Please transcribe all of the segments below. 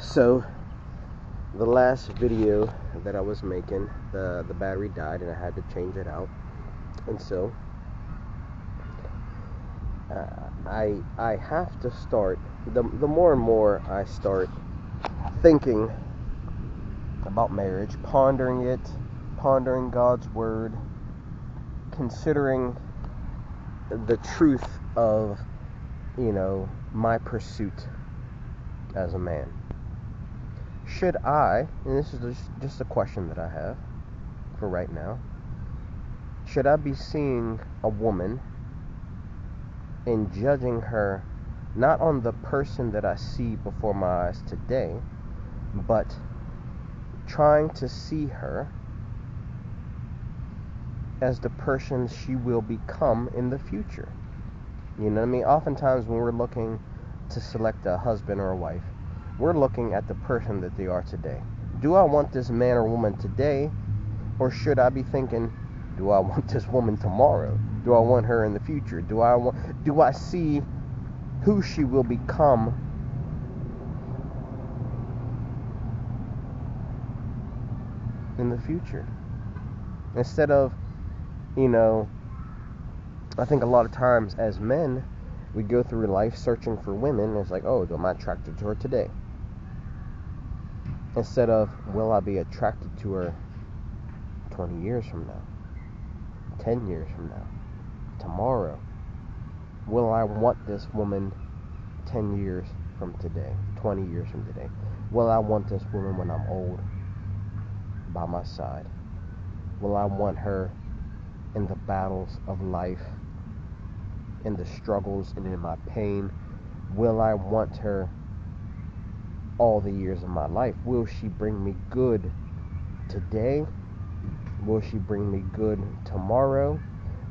So the last video that I was making, the battery died and I had to change it out. And so I have to start, the more and more I start thinking about marriage, pondering God's word, considering the truth of, my pursuit as a man. Should I, and this is just a question that I have for right now, should I be seeing a woman and judging her not on the person that I see before my eyes today, but trying to see her as the person she will become in the future? You know what I mean? Oftentimes when we're looking to select a husband or a wife, we're looking at the person that they are today. Do I want this man or woman today, or should I be thinking, do I want this woman tomorrow? Do I want her in the future? Do I see who she will become in the future? Instead of, I think a lot of times as men, we go through life searching for women. It's like, oh, am I attracted to her today? Instead of, will I be attracted to her 20 years from now? 10 years from now? Tomorrow? Will I want this woman 10 years from today? 20 years from today? Will I want this woman when I'm old by my side? Will I want her in the battles of life, in the struggles and in my pain? Will I want her all the years of my life? Will she bring me good today? Will she bring me good tomorrow?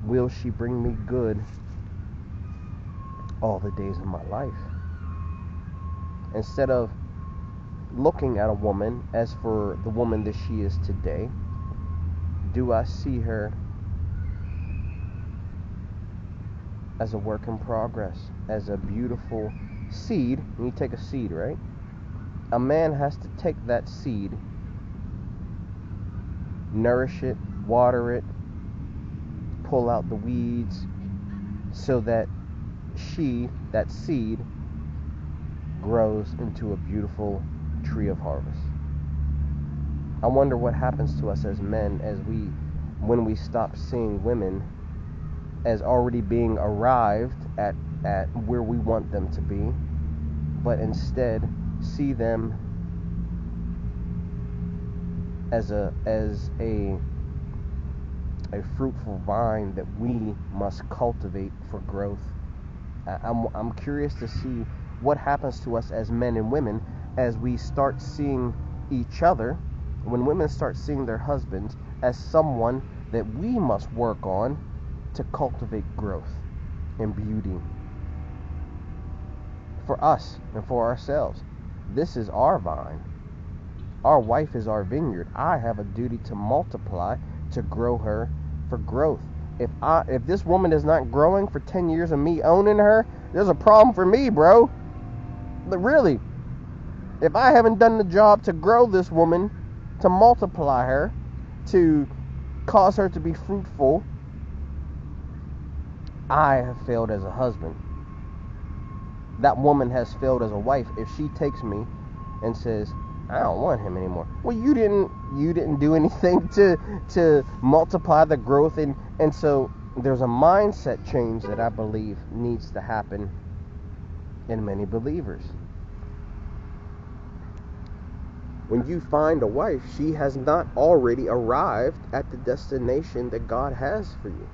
Will she bring me good all the days of my life? Instead of looking at a woman as for the woman that she is today, do I see her as a work in progress, as a beautiful seed? When you take a seed, right? A man has to take that seed, nourish it, water it, pull out the weeds, so that that seed, grows into a beautiful tree of harvest. I wonder what happens to us as men when we stop seeing women as already being arrived at where we want them to be, but instead see them as a fruitful vine that we must cultivate for growth. I'm curious to see what happens to us as men and women as we start seeing each other, when women start seeing their husbands as someone that we must work on to cultivate growth and beauty for us and for ourselves. This is our vine. Our wife is our vineyard. I have a duty to multiply, to grow her for growth. If this woman is not growing for 10 years of me owning her, there's a problem for me, bro. But really, if I haven't done the job to grow this woman, to multiply her, to cause her to be fruitful, I have failed as a husband. That woman has failed as a wife if she takes me and says, I don't want him anymore. Well, you didn't do anything to multiply the growth, and so there's a mindset change that I believe needs to happen in many believers. When you find a wife, she has not already arrived at the destination that God has for you.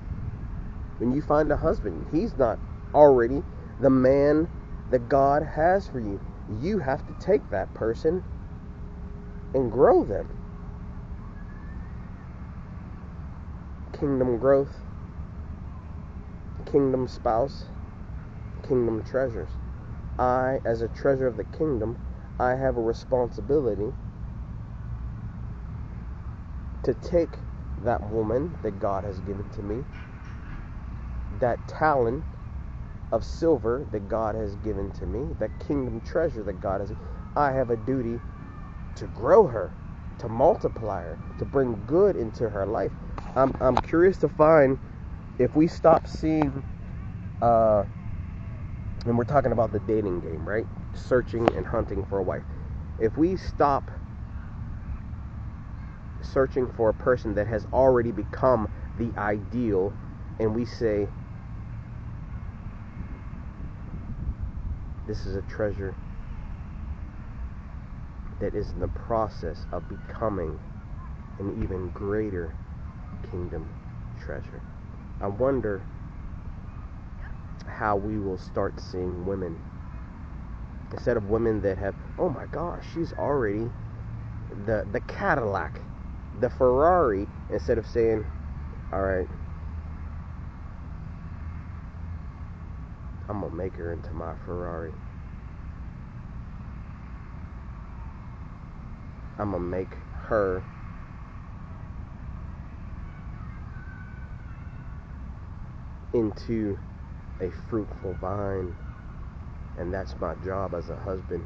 When you find a husband, he's not already the man that God has for you. You have to take that person and grow them. Kingdom growth, kingdom spouse, kingdom treasures. I, as a treasure of the kingdom, I have a responsibility to take that woman that God has given to me, that talent of silver that God has given to me, that kingdom treasure that God has, I have a duty to grow her, to multiply her, to bring good into her life. I'm curious to find if we stop seeing, and we're talking about the dating game, right? Searching and hunting for a wife. If we stop searching for a person that has already become the ideal, and we say, this is a treasure that is in the process of becoming an even greater kingdom treasure. I wonder how we will start seeing women, instead of women that have, oh my gosh, she's already the Cadillac, the Ferrari, instead of saying, all right, I'm gonna make her into my Ferrari. I'm gonna make her into a fruitful vine, and that's my job as a husband.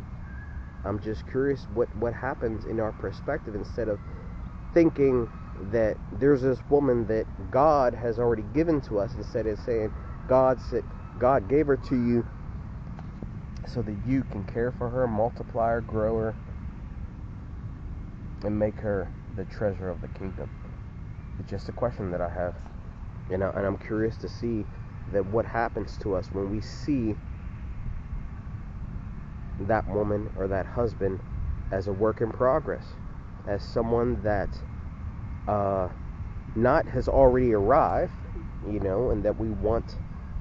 I'm just curious what happens in our perspective, instead of thinking that there's this woman that God has already given to us, instead of saying God gave her to you so that you can care for her, multiply her, grow her, and make her the treasure of the kingdom. It's just a question that I have, and I'm curious to see that what happens to us when we see that woman or that husband as a work in progress, as someone that not has already arrived, and that we want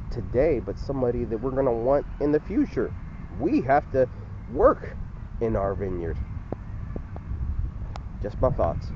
today, but somebody that we're going to want in the future. We have to work in our vineyard. Just my thoughts.